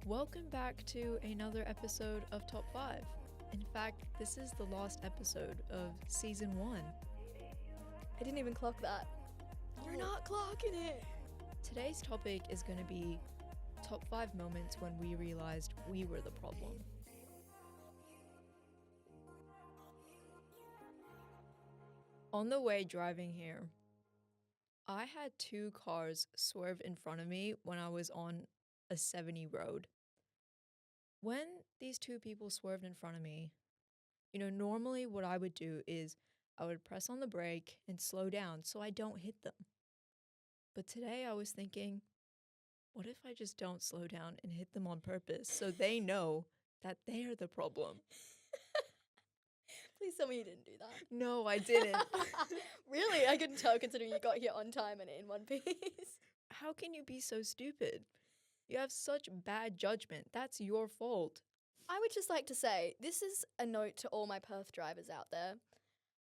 Welcome back to another episode of Top 5. In fact, this is the last episode of Season 1. I didn't even clock that. You're not clocking it. Today's topic is going to be Top 5 moments when we realized we were the problem. On the way driving here, I had two cars swerve in front of me when I was on a 70 road. When these two people swerved in front of me, normally what I would do is I would press on the brake and slow down so I don't hit them. But today I was thinking, what if I just don't slow down and hit them on purpose so they know that they are the problem? Please tell me you didn't do that. No, I didn't. Really? I couldn't tell considering you got here on time and in one piece. How can you be so stupid? You have such bad judgment. That's your fault. I would just like to say, this is a note to all my Perth drivers out there.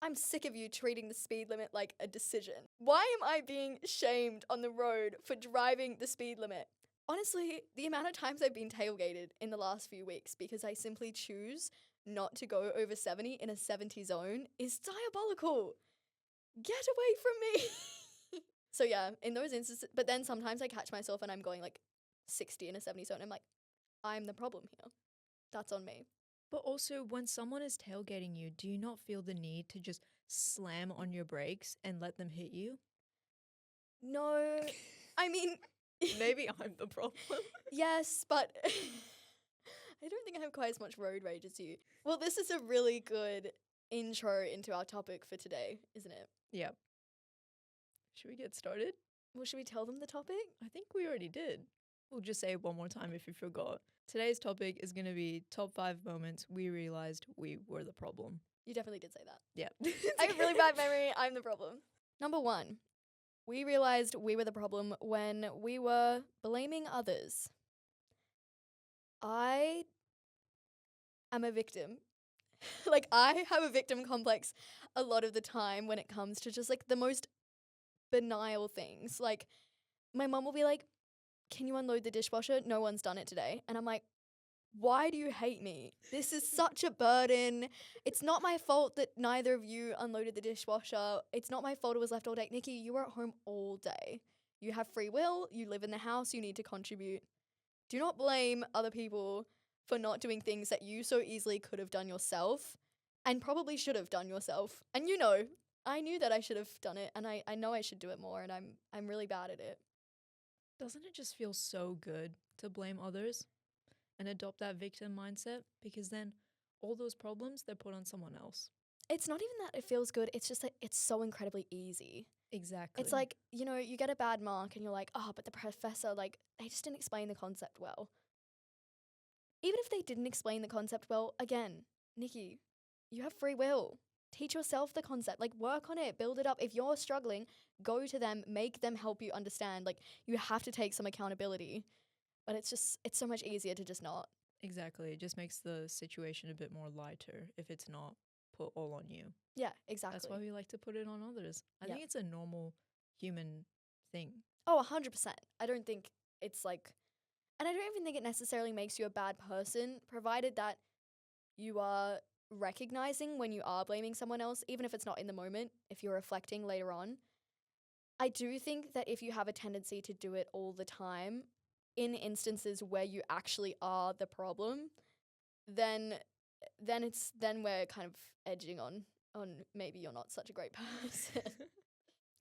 I'm sick of you treating the speed limit like a decision. Why am I being shamed on the road for driving the speed limit? Honestly, the amount of times I've been tailgated in the last few weeks because I simply choose not to go over 70 in a 70 zone is diabolical. Get away from me. So yeah, in those instances, but then sometimes I catch myself and I'm going like 60 in a 70 zone. I'm like, I'm the problem here. That's on me. But also, when someone is tailgating you, do you not feel the need to just slam on your brakes and let them hit you? No, I mean... Maybe I'm the problem. Yes, but I don't think I have quite as much road rage as you. Well, this is a really good intro into our topic for today, isn't it? Yep. Should we get started? Well, should we tell them the topic? I think we already did. We'll just say it one more time if you forgot. Today's topic is going to be top 5 moments we realized we were the problem. You definitely did say that. Yeah. I have really bad memory. I'm the problem. Number 1. We realized we were the problem when we were blaming others. I am a victim. Like, I have a victim complex a lot of the time when it comes to just, like, the most banal things. Like, my mom will be like, can you unload the dishwasher? No one's done it today. And I'm like, why do you hate me? This is such a burden. It's not my fault that neither of you unloaded the dishwasher. It's not my fault it was left all day. Nikki, you were at home all day. You have free will. You live in the house. You need to contribute. Do not blame other people for not doing things that you so easily could have done yourself and probably should have done yourself. And I knew that I should have done it, and I know I should do it more, and I'm really bad at it. Doesn't it just feel so good to blame others and adopt that victim mindset? Because then all those problems, they're put on someone else. It's not even that it feels good. It's just that it's so incredibly easy. Exactly. It's like, you get a bad mark and you're like, oh, but the professor, like, they just didn't explain the concept well. Even if they didn't explain the concept well, again, Nikki, you have free will. Teach yourself the concept, like work on it, build it up. If you're struggling, go to them, make them help you understand. Like, you have to take some accountability, but it's so much easier to just not. Exactly. It just makes the situation a bit more lighter if it's not put all on you. Yeah, exactly. That's why we like to put it on others. I think it's a normal human thing. Oh, 100%. I don't think it's like, and I don't even think it necessarily makes you a bad person, provided that you are recognizing when you are blaming someone else, even if it's not in the moment, if you're reflecting later on. I do think that if you have a tendency to do it all the time, in instances where you actually are the problem, then we're kind of edging on maybe you're not such a great person.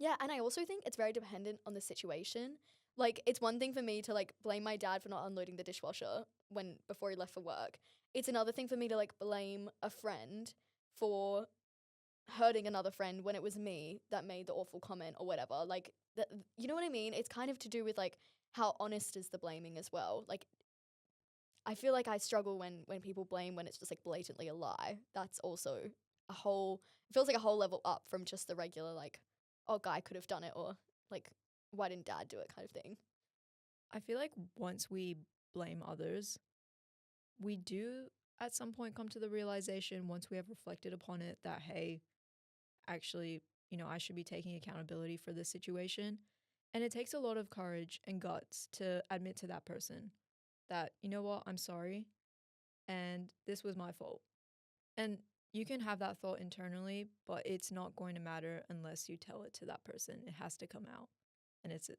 Yeah, and I also think it's very dependent on the situation. Like, it's one thing for me to, like, blame my dad for not unloading the dishwasher before he left for work. It's another thing for me to, like, blame a friend for hurting another friend when it was me that made the awful comment or whatever. Like, you know what I mean? It's kind of to do with, like, how honest is the blaming as well. Like, I feel like I struggle when people blame when it's just, like, blatantly a lie. That's also it feels like a whole level up from just the regular, like, oh, guy could have done it, or, like, why didn't dad do it kind of thing. I feel like once we blame others, we do at some point come to the realization, once we have reflected upon it, that, hey, actually, I should be taking accountability for this situation. And it takes a lot of courage and guts to admit to that person that, you know what, I'm sorry and this was my fault. And you can have that thought internally, but it's not going to matter unless you tell it to that person. It has to come out. And it's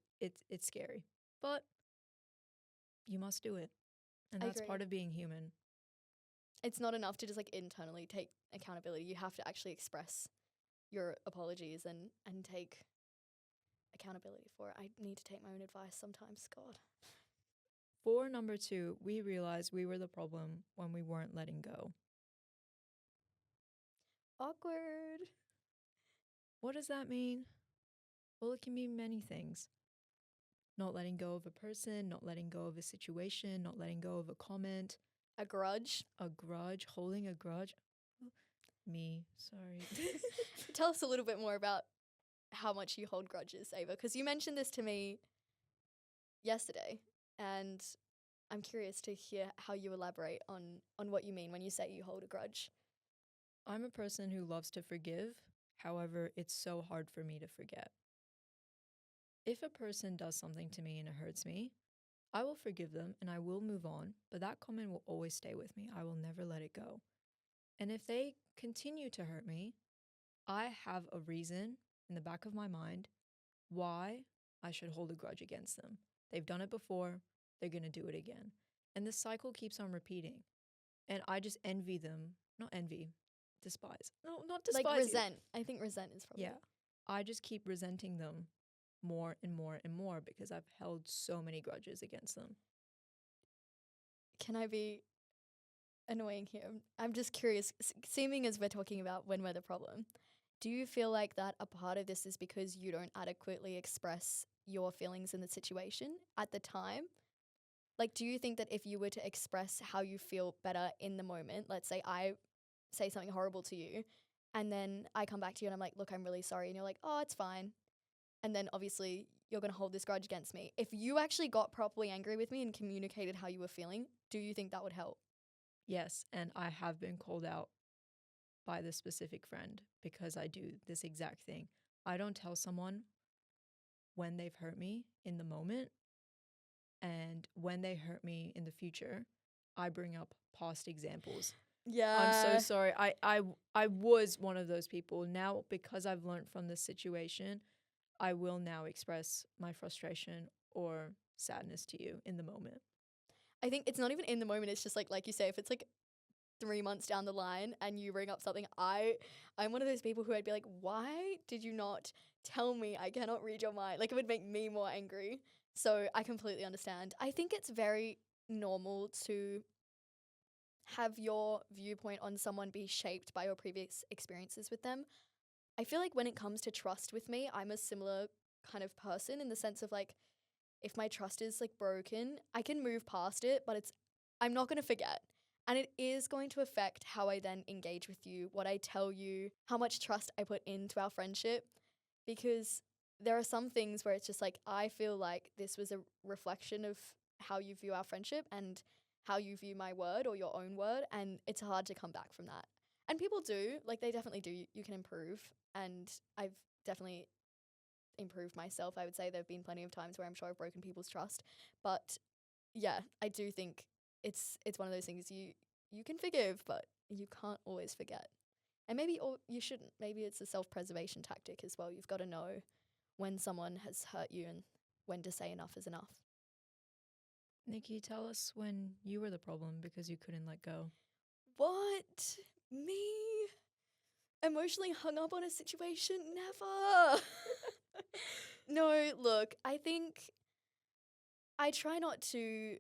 scary. But you must do it. And I that's agree. part of being human. It's not enough to just like internally take accountability. You have to actually express your apologies and take accountability for it. I need to take my own advice sometimes. God. For number 2, we realized we were the problem when we weren't letting go. Awkward. What does that mean? Well, it can mean many things. Not letting go of a person, not letting go of a situation, not letting go of a comment, A grudge. a grudge, holding a grudge. Me, sorry. Tell us a little bit more about how much you hold grudges, Ava, because you mentioned this to me yesterday, and I'm curious to hear how you elaborate on what you mean when you say you hold a grudge. I'm a person who loves to forgive. However, it's so hard for me to forget. If a person does something to me and it hurts me, I will forgive them and I will move on, but that comment will always stay with me. I will never let it go. And if they continue to hurt me, I have a reason in the back of my mind why I should hold a grudge against them. They've done it before, they're going to do it again. And this cycle keeps on repeating. And I just envy them. Not envy, despise. No, not despise. Like resent. I think resent is probably. Yeah. I just keep resenting them more and more and more because I've held so many grudges against them. Can I be annoying here? I'm just curious, seeming as we're talking about when we're the problem. Do you feel like that a part of this is because you don't adequately express your feelings in the situation at the time? Like, do you think that if you were to express how you feel better in the moment, let's say I say something horrible to you, and then I come back to you and I'm like, look, I'm really sorry. And you're like, oh, it's fine. And then obviously you're going to hold this grudge against me. If you actually got properly angry with me and communicated how you were feeling, do you think that would help? Yes, and I have been called out by this specific friend because I do this exact thing. I don't tell someone when they've hurt me in the moment, and when they hurt me in the future, I bring up past examples. Yeah. I'm so sorry. I was one of those people. Now, because I've learned from this situation, I will now express my frustration or sadness to you in the moment. I think it's not even in the moment. It's just like you say, if it's like 3 months down the line and you bring up something, I'm one of those people who I'd be like, why did you not tell me? I cannot read your mind. Like, it would make me more angry. So I completely understand. I think it's very normal to have your viewpoint on someone be shaped by your previous experiences with them. I feel like when it comes to trust with me, I'm a similar kind of person in the sense of like, if my trust is like broken, I can move past it, but I'm not going to forget. And it is going to affect how I then engage with you, what I tell you, how much trust I put into our friendship. Because there are some things where it's just like, I feel like this was a reflection of how you view our friendship and how you view my word or your own word. And it's hard to come back from that. And people do, like, they definitely do. You can improve. And I've definitely improved myself. I would say there have been plenty of times where I'm sure I've broken people's trust. But yeah, I do think it's one of those things you can forgive, but you can't always forget. And maybe or you shouldn't. Maybe it's a self-preservation tactic as well. You've got to know when someone has hurt you and when to say enough is enough. Nikki, tell us when you were the problem because you couldn't let go. What? Me? Emotionally hung up on a situation? Never. No, look, I think I try not to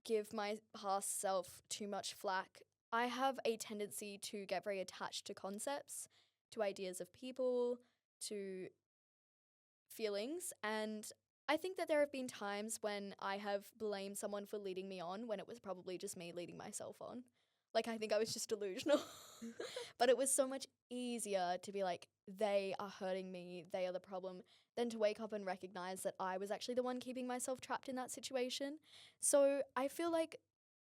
give my past self too much flack. I have a tendency to get very attached to concepts, to ideas of people, to feelings. And I think that there have been times when I have blamed someone for leading me on when it was probably just me leading myself on. Like, I think I was just delusional. But it was so much easier to be like, they are hurting me, they are the problem, than to wake up and recognize that I was actually the one keeping myself trapped in that situation. So I feel like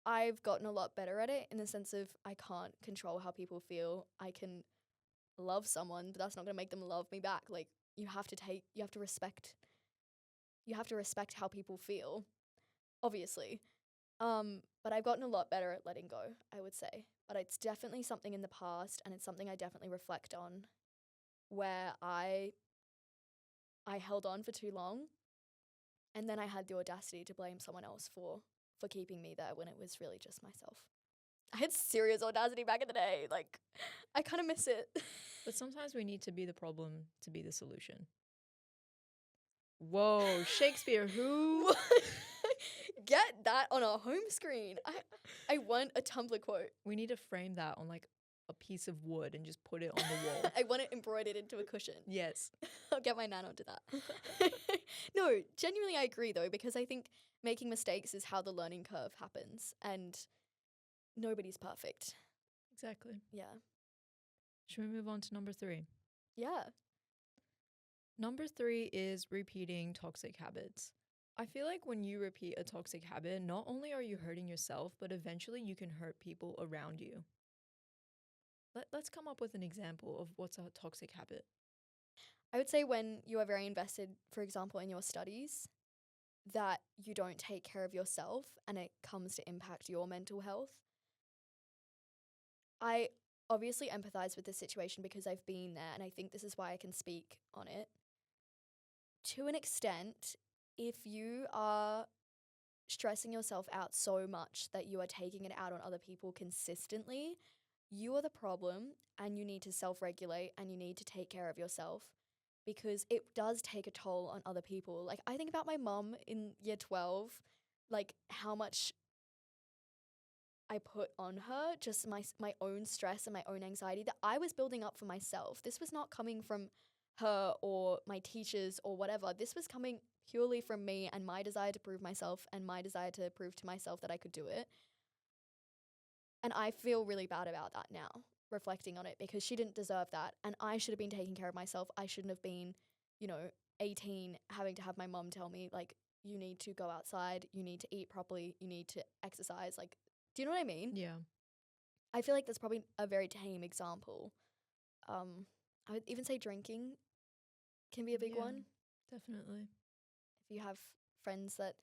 I've gotten a lot better at it in the sense of I can't control how people feel. I can love someone, but that's not going to make them love me back. Like, you have to respect how people feel. obviously. But I've gotten a lot better at letting go, I would say. But it's definitely something in the past, and it's something I definitely reflect on, where I held on for too long, and then I had the audacity to blame someone else for keeping me there when it was really just myself. I had serious audacity back in the day. Like, I kind of miss it. But sometimes we need to be the problem to be the solution. Whoa, Shakespeare, who? Get that on a home screen. I want a Tumblr quote. We need to frame that on like a piece of wood and just put it on the wall. I want it embroidered into a cushion. Yes. I'll get my nan onto that. No, genuinely I agree though, because I think making mistakes is how the learning curve happens, and nobody's perfect. Exactly. Yeah. Should we move on to number 3? Yeah. Number 3 is repeating toxic habits. I feel like when you repeat a toxic habit, not only are you hurting yourself, but eventually you can hurt people around you. Let's come up with an example of what's a toxic habit. I would say when you are very invested, for example, in your studies, that you don't take care of yourself and it comes to impact your mental health. I obviously empathize with this situation because I've been there, and I think this is why I can speak on it. To an extent, if you are stressing yourself out so much that you are taking it out on other people consistently, you are the problem, and you need to self-regulate and you need to take care of yourself, because it does take a toll on other people. Like, I think about my mum in year 12, like how much I put on her, just my own stress and my own anxiety that I was building up for myself. This was not coming from her or my teachers or whatever. This was coming purely from me and my desire to prove myself and my desire to prove to myself that I could do it. And I feel really bad about that now, reflecting on it, because she didn't deserve that. And I should have been taking care of myself. I shouldn't have been, 18, having to have my mom tell me, like, you need to go outside, you need to eat properly, you need to exercise. Like, do you know what I mean? Yeah. I feel like that's probably a very tame example. I would even say drinking can be a big Yeah, one. definitely. If you have friends that,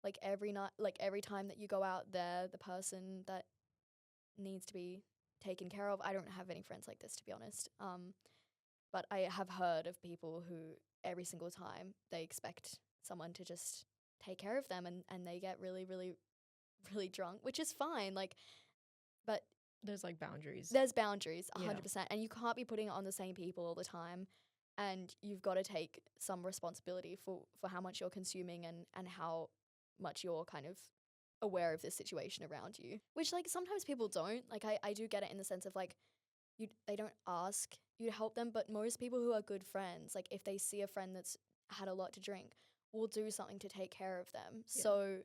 like, every night, like every time that you go out, they're the person that needs to be taken care of. I don't have any friends like this, to be honest. But I have heard of people who every single time they expect someone to just take care of them, and they get really, really, really drunk, which is fine. Like, but There's like boundaries. there's boundaries, Yeah. 100%. And you can't be putting it on the same people all the time. And you've got to take some responsibility for how much you're consuming and how much you're kind of aware of this situation around you. Which, like, sometimes people don't. Like, I do get it in the sense of, like, they don't ask you to help them, but most people who are good friends, like, if they see a friend that's had a lot to drink, will do something to take care of them. Yeah. So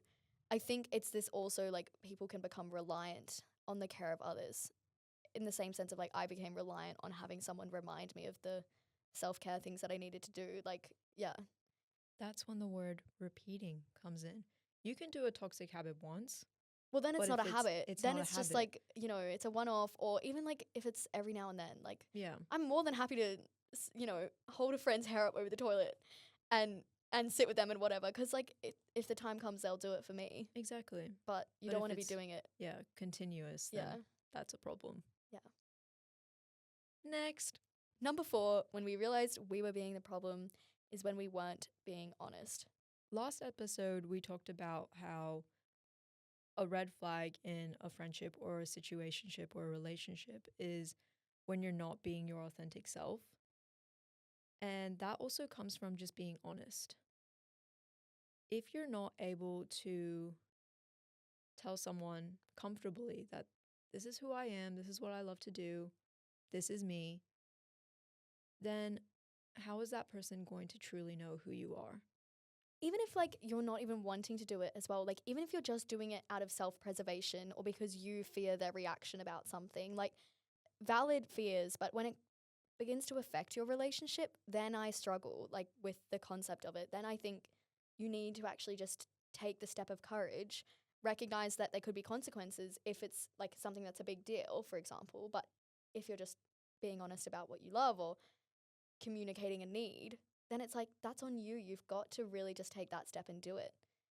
I think it's this also, like, people can become reliant on the care of others, in the same sense of, like, I became reliant on having someone remind me of the self-care things that I needed to do. Like, yeah. That's when the word repeating comes in. You can do a toxic habit once. Well, then it's But not if a it's- habit. it's Then not a it's just habit. like, it's a one-off, or even, like, if it's every now and then. Like, Yeah. I'm more than happy to, hold a friend's hair up over the toilet and sit with them and whatever, because, like, if the time comes, they'll do it for me. Exactly. But you But don't if want to be it's- doing it. Yeah, continuous. Then Yeah. that's a problem. Yeah. Next. Number 4, when we realized we were being the problem, is when we weren't being honest. Last episode, we talked about how a red flag in a friendship or a situationship or a relationship is when you're not being your authentic self. And that also comes from just being honest. If you're not able to tell someone comfortably that this is who I am, this is what I love to do, this is me, then how is that person going to truly know who you are? Even if, like, you're not even wanting to do it as well, like, even if you're just doing it out of self-preservation or because you fear their reaction about something, like, valid fears, but when it begins to affect your relationship, then I struggle, like, with the concept of it. Then I think you need to actually just take the step of courage, recognize that there could be consequences if it's, like, something that's a big deal, for example. But if you're just being honest about what you love or communicating a need, then it's like, that's on you. You've got to really just take that step and do it.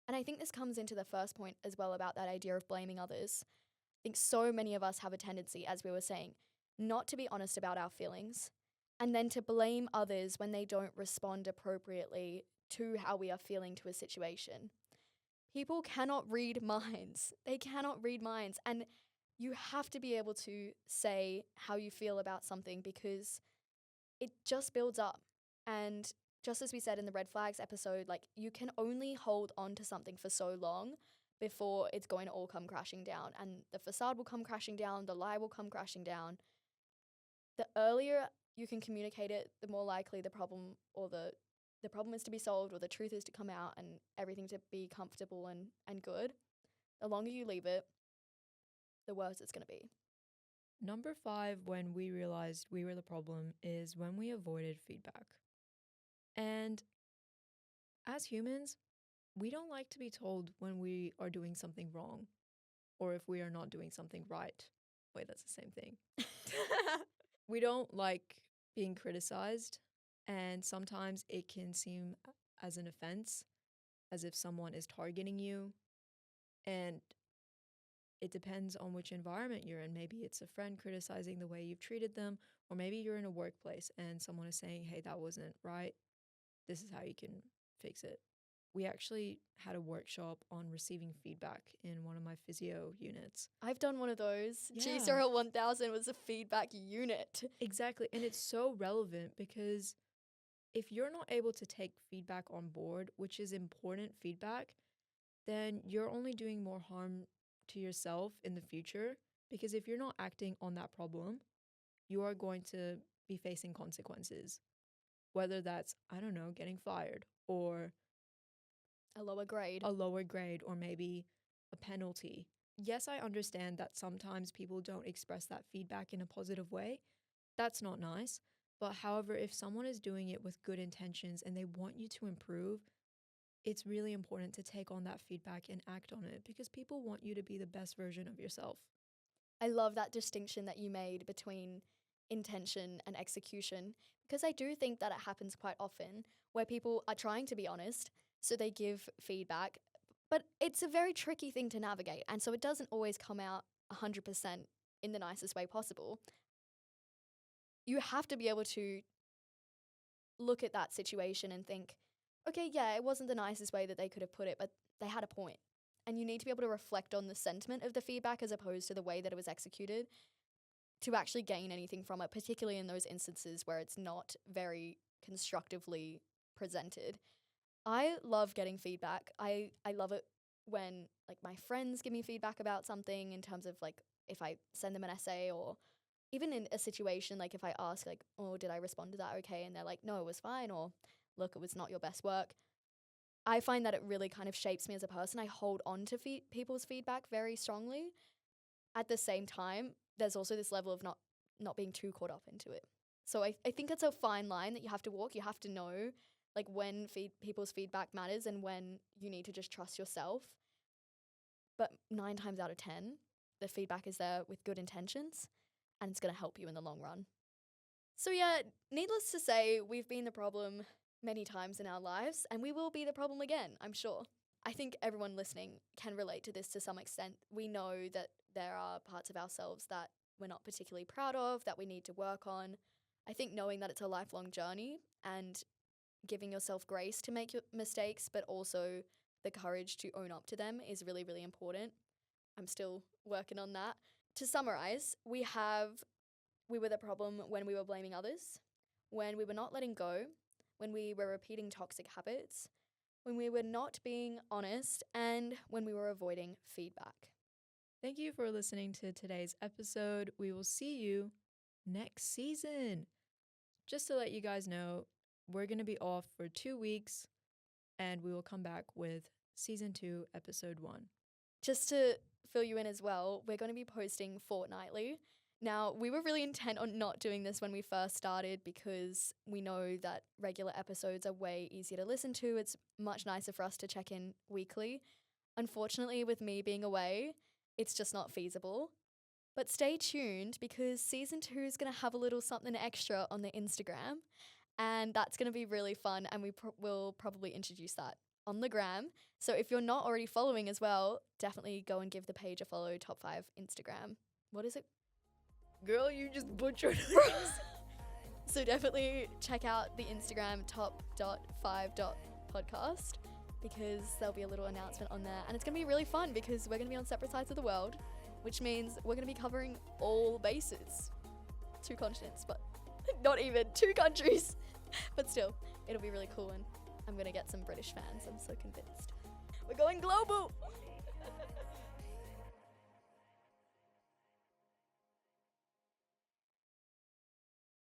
And I think this comes into the first point as well about that idea of blaming others. I think so many of us have a tendency, as we were saying, not to be honest about our feelings and then to blame others when they don't respond appropriately to how we are feeling to a situation. People cannot read minds. They cannot read minds. And you have to be able to say how you feel about something because it just builds up. And just as we said in the red flags episode, like you can only hold on to something for so long before it's going to all come crashing down. And the facade will come crashing down, the lie will come crashing down. The earlier you can communicate it, the more likely the problem or the problem is to be solved or the truth is to come out and everything to be comfortable and good. The longer you leave it, the worse it's going to be. Number 5, when we realized we were the problem, is when we avoided feedback. And as humans, we don't like to be told when we are doing something wrong or if we are not doing something right. Wait, that's the same thing. We don't like being criticized, and sometimes it can seem as an offense, as if someone is targeting you. And it depends on which environment you're in. Maybe it's a friend criticizing the way you've treated them, or maybe you're in a workplace and someone is saying, hey, that wasn't right. This is how you can fix it. We actually had a workshop on receiving feedback in one of my physio units. I've done one of those. Yeah. GCRL 1000 was a feedback unit. Exactly. And it's so relevant because if you're not able to take feedback on board, which is important feedback, then you're only doing more harm to yourself in the future. Because if you're not acting on that problem, you are going to be facing consequences. Whether that's, I don't know, getting fired or A lower grade. or maybe a penalty. Yes, I understand that sometimes people don't express that feedback in a positive way. That's not nice. But however, if someone is doing it with good intentions and they want you to improve, it's really important to take on that feedback and act on it because people want you to be the best version of yourself. I love that distinction that you made between intention and execution because I do think that it happens quite often where people are trying to be honest, so they give feedback, but it's a very tricky thing to navigate, and so it doesn't always come out 100% in the nicest way possible. You have to be able to look at that situation and think, okay, yeah, it wasn't the nicest way that they could have put it, but they had a point. And you need to be able to reflect on the sentiment of the feedback as opposed to the way that it was executed to actually gain anything from it, particularly in those instances where it's not very constructively presented. I love getting feedback. I love it when like my friends give me feedback about something in terms of like if I send them an essay or even in a situation like if I ask like, oh, did I respond to that okay? And they're like, no, it was fine, or look, it was not your best work. I find that it really kind of shapes me as a person. I hold on to people's feedback very strongly. At the same time, there's also this level of not being too caught up into it. So I think it's a fine line that you have to walk. You have to know like when people's feedback matters and when you need to just trust yourself. But 9 times out of 10, the feedback is there with good intentions and it's going to help you in the long run. So yeah, needless to say, we've been the problem many times in our lives and we will be the problem again, I'm sure. I think everyone listening can relate to this to some extent. We know that there are parts of ourselves that we're not particularly proud of, that we need to work on. I think knowing that it's a lifelong journey and giving yourself grace to make your mistakes, but also the courage to own up to them is really, really important. I'm still working on that. To summarize, we were the problem when we were blaming others, when we were not letting go, when we were repeating toxic habits, when we were not being honest, and when we were avoiding feedback. Thank you for listening to today's episode. We will see you next season. Just to let you guys know, we're going to be off for 2 weeks and we will come back with season 2, episode 1. Just to fill you in as well, we're going to be posting fortnightly. Now, we were really intent on not doing this when we first started because we know that regular episodes are way easier to listen to. It's much nicer for us to check in weekly. Unfortunately, with me being away, it's just not feasible. But stay tuned because season 2 is going to have a little something extra on the Instagram, and that's going to be really fun, and we will probably introduce that on the gram. So if you're not already following as well, definitely go and give the page a follow. Top 5 Instagram. What is it? Girl, you just butchered it. So definitely check out the Instagram top.5.podcast because there'll be a little announcement on there. And it's going to be really fun because we're going to be on separate sides of the world, which means we're going to be covering all bases. 2 continents, but not even 2 countries. But still, it'll be really cool and I'm going to get some British fans. I'm so convinced. We're going global.